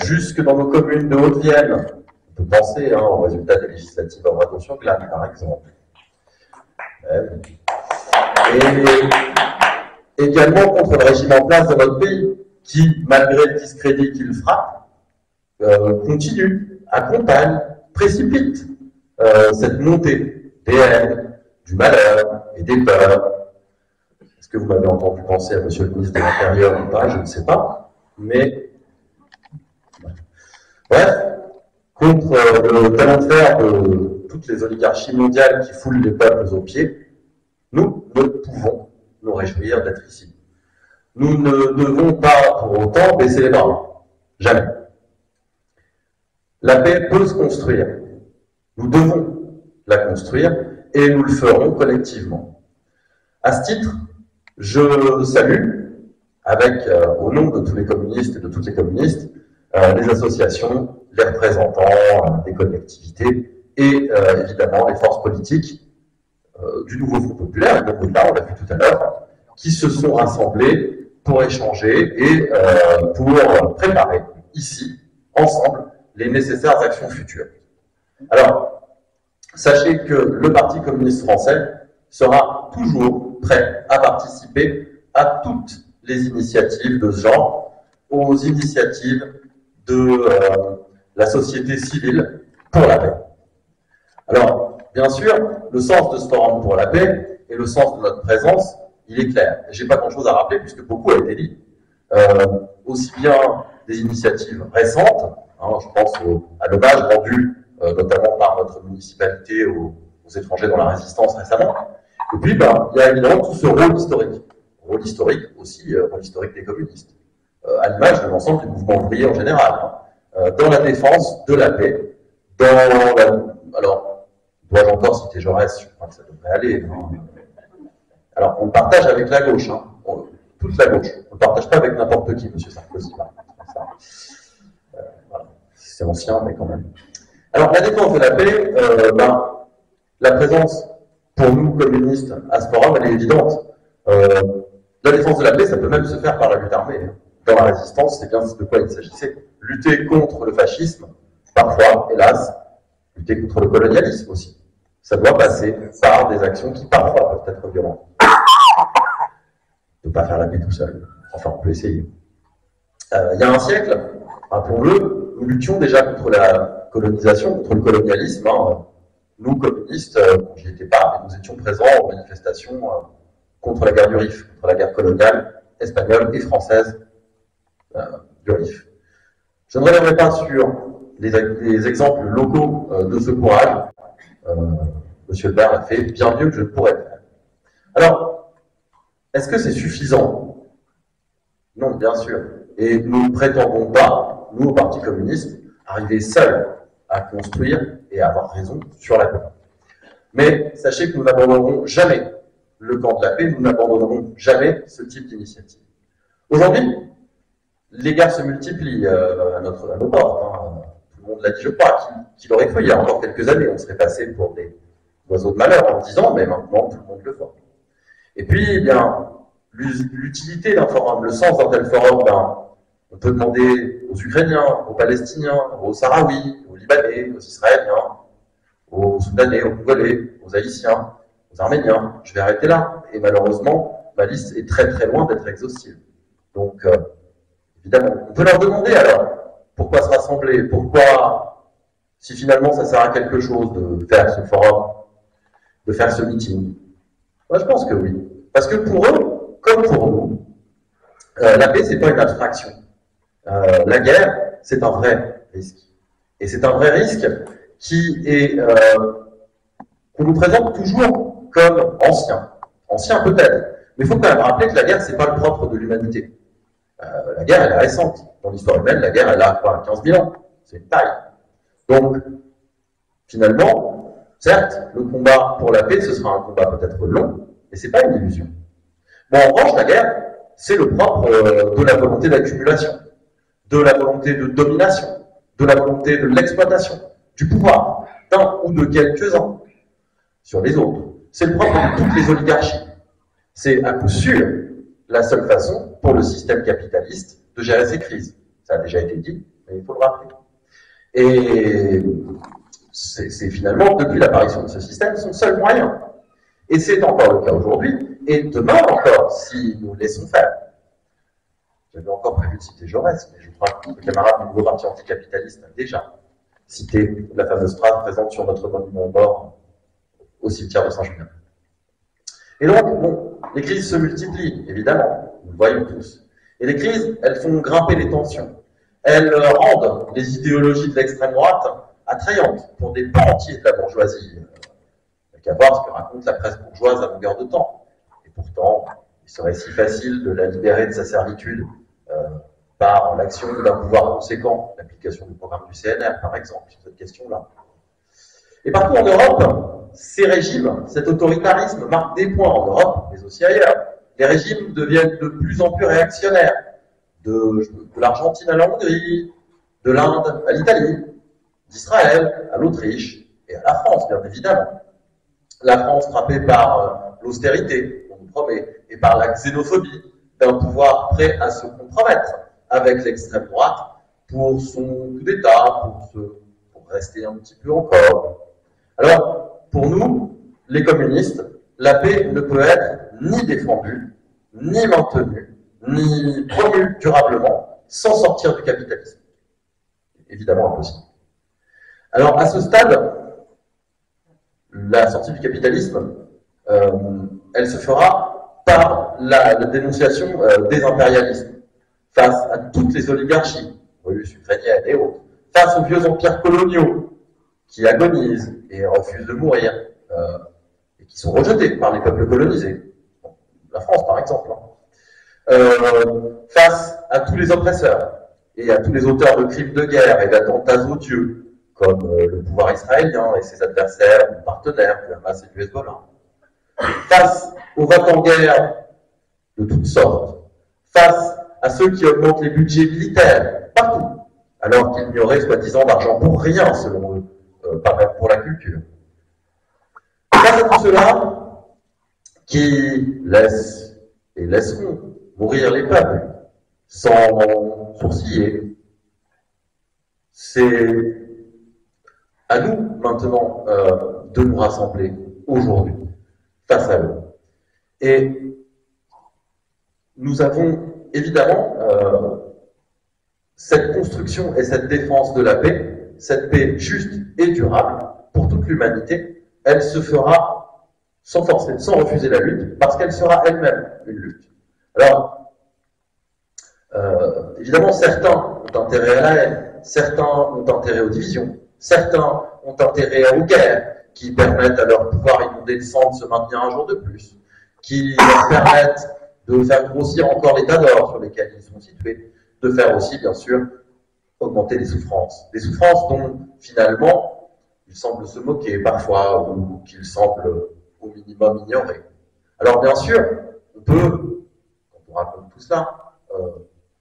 jusque dans nos communes de Haute-Vienne. On peut penser aux résultats des législatives en Braton-sur-Glane, par exemple. Et également contre le régime en place dans notre pays, qui, malgré le discrédit qu'il frappe, continue, accompagne, précipite cette montée des haines, du malheur et des peurs. Est-ce que vous m'avez entendu penser à Monsieur le ministre de l'Intérieur ou pas? Je ne sais pas. Mais, bref, contre le talent de fer de toutes les oligarchies mondiales qui foulent les peuples aux pieds, nous ne pouvons nous réjouir d'être ici. Nous ne devons pas pour autant baisser les bras. Jamais. La paix peut se construire. Nous devons la construire et nous le ferons collectivement. À ce titre, je salue, au nom de tous les communistes et de toutes les communistes, les associations, les représentants des collectivités et évidemment les forces politiques du nouveau Front populaire, et donc là on l'a vu tout à l'heure, qui se sont rassemblés pour échanger et pour préparer ici, ensemble, les nécessaires actions futures. Alors, sachez que le Parti communiste français sera toujours prêt à participer à toutes les initiatives de ce genre, aux initiatives de la société civile pour la paix. Alors, bien sûr, le sens de ce forum pour la paix et le sens de notre présence, il est clair. Je n'ai pas grand-chose à rappeler puisque beaucoup a été dit. Aussi bien des initiatives récentes, je pense à l'hommage rendu notamment par notre municipalité aux étrangers dans la résistance récemment. Et puis, il y a évidemment tout ce rôle historique. Rôle historique aussi, rôle historique des communistes, à l'image de l'ensemble du mouvement ouvrier en général, dans la défense de la paix, alors, dois-je encore citer Jaurès? Je crois que ça devrait aller. Alors, on le partage avec la gauche, toute la gauche. On ne le partage pas avec n'importe qui, M. Sarkozy. Voilà. C'est ancien, mais quand même. Alors, la défense de la paix, la présence, pour nous, communistes, à ce forum, elle est évidente. La défense de la paix, ça peut même se faire par la lutte armée. Dans la résistance, c'est bien de quoi il s'agissait. Lutter contre le fascisme, parfois, hélas, lutter contre le colonialisme aussi. Ça doit passer par des actions qui, parfois, peuvent être violentes. On ne peut pas faire la paix tout seul. Enfin, on peut essayer. Il y a un siècle, rappelons-le, nous luttions déjà contre la colonisation, contre le colonialisme. Nous, communistes, j'y étais pas, mais nous étions présents aux manifestations contre la guerre du Rif, contre la guerre coloniale espagnole et française du Rif. Je ne reviendrai pas sur les exemples locaux de ce courage. Monsieur le maire l'a fait bien mieux que je ne pourrais le faire. Alors, est-ce que c'est suffisant? Non, bien sûr. Et nous ne prétendons pas, nous, au Parti communiste, arriver seuls à construire et à avoir raison sur la paix. Mais sachez que nous n'abandonnerons jamais le camp de la paix, nous n'abandonnerons jamais ce type d'initiative. Aujourd'hui, les guerres se multiplient à nos portes. Tout le monde l'a dit, je crois, qu'il aurait cru il y a encore quelques années, on serait passé pour des oiseau de malheur en disant, mais maintenant tout le monde le voit. Et puis, eh bien, l'utilité d'un forum, le sens d'un tel forum, ben, on peut demander aux Ukrainiens, aux Palestiniens, aux Sahraouis, aux Libanais, aux Israéliens, aux Soudanais, aux Congolais, aux Haïtiens, aux Arméniens. Je vais arrêter là. Et malheureusement, ma liste est très très loin d'être exhaustive. Donc, évidemment, on peut leur demander alors, pourquoi se rassembler? Pourquoi, si finalement ça sert à quelque chose de faire ce forum, de faire ce meeting? Moi, je pense que oui. Parce que pour eux, comme pour nous, la paix, c'est pas une abstraction. La guerre, c'est un vrai risque. Et c'est un vrai risque qui est qu'on nous présente toujours comme ancien. Ancien peut-être, mais il faut quand même rappeler que la guerre, c'est pas le propre de l'humanité. La guerre, elle est récente. Dans l'histoire humaine, la guerre, elle a quoi, 15 000 ans. C'est une taille. Donc, finalement, certes, le combat pour la paix, ce sera un combat peut-être long, mais c'est pas une illusion. Bon, en revanche, la guerre, c'est le propre de la volonté d'accumulation, de la volonté de domination, de la volonté de l'exploitation, du pouvoir d'un ou de quelques-uns sur les autres. C'est le propre de toutes les oligarchies. C'est à coup sûr la seule façon pour le système capitaliste de gérer ses crises. Ça a déjà été dit, mais il faut le rappeler. Et c'est finalement, depuis l'apparition de ce système, son seul moyen. Et c'est encore le cas aujourd'hui, et demain encore, si nous laissons faire. J'avais encore prévu de citer Jaurès, mais je crois que le camarade du nouveau parti anticapitaliste a déjà cité la fameuse phrase présente sur notre monument mort au cimetière de Saint-Julien. Et donc, bon, les crises se multiplient, évidemment, nous le voyons tous. Et les crises, elles font grimper les tensions. Elles rendent les idéologies de l'extrême droite attrayantes pour des pans entiers de la bourgeoisie. Il n'y a qu'à voir ce que raconte la presse bourgeoise à longueur de temps. Et pourtant, il serait si facile de la libérer de sa servitude par l'action d'un pouvoir conséquent, l'application du programme du CNR, par exemple, sur cette question-là. Et partout en Europe, ces régimes, cet autoritarisme marque des points en Europe, mais aussi ailleurs. Les régimes deviennent de plus en plus réactionnaires, de l'Argentine à la Hongrie, de l'Inde à l'Italie, d'Israël à l'Autriche et à la France, bien évidemment. La France frappée par l'austérité, on nous promet, et par la xénophobie d'un pouvoir prêt à se compromettre avec l'extrême droite pour son coup d'État, pour rester un petit peu encore. Alors, pour nous, les communistes, la paix ne peut être ni défendue, ni maintenue, ni promue durablement, sans sortir du capitalisme. Évidemment impossible. Alors, à ce stade, la sortie du capitalisme, elle se fera par la dénonciation des impérialismes, face à toutes les oligarchies, russes, ukrainiennes et autres, face aux vieux empires coloniaux, qui agonisent et refusent de mourir, et qui sont rejetés par les peuples colonisés. Bon, la France, par exemple. Face à tous les oppresseurs, et à tous les auteurs de crimes de guerre et d'attentats odieux, comme le pouvoir israélien et ses adversaires ou partenaires du Hamas et du Hezbollah. Face aux va-t-en-guerre de toutes sortes, face à ceux qui augmentent les budgets militaires partout, alors qu'il n'y aurait soi-disant d'argent pour rien, selon eux, pas même pour la culture. Face à tout cela, qui laissent et laisseront mourir les peuples sans sourciller, c'est à nous maintenant de nous rassembler aujourd'hui face à eux. Et nous avons évidemment cette construction et cette défense de la paix, cette paix juste et durable pour toute l'humanité, elle se fera sans forcer, sans refuser la lutte, parce qu'elle sera elle-même une lutte. Alors, évidemment, certains ont intérêt à la haine, certains ont intérêt aux divisions, certains ont intérêt aux guerres qui permettent à leur pouvoir inonder le sang de se maintenir un jour de plus, qui leur permettent de faire grossir encore les tas d'or sur lesquels ils sont situés, de faire aussi, bien sûr, augmenter les souffrances. Des souffrances dont, finalement, ils semblent se moquer parfois, ou qu'ils semblent au minimum ignorer. Alors, bien sûr, on peut, quand on raconte tout cela,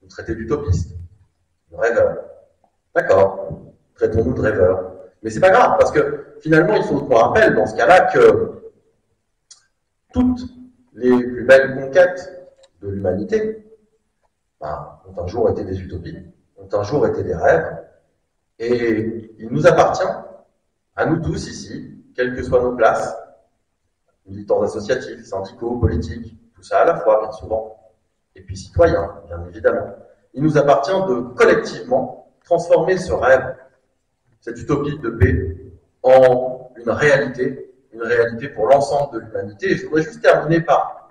nous traiter d'utopistes, de rêveurs. D'accord, traitons-nous de rêveurs. Mais c'est pas grave, parce que finalement, il faut qu'on rappelle dans ce cas-là que toutes les plus belles conquêtes de l'humanité ont un jour été des utopies, ont un jour été des rêves, et il nous appartient, à nous tous ici, quelles que soient nos places, militants associatifs, syndicaux, politiques, tout ça à la fois, bien souvent, et puis citoyens, bien évidemment. Il nous appartient de collectivement transformer ce rêve, cette utopie de paix, en une réalité pour l'ensemble de l'humanité. Et je voudrais juste terminer par,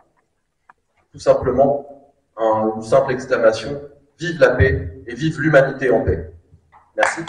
tout simplement, une simple exclamation: vive la paix et vive l'humanité en paix. Merci.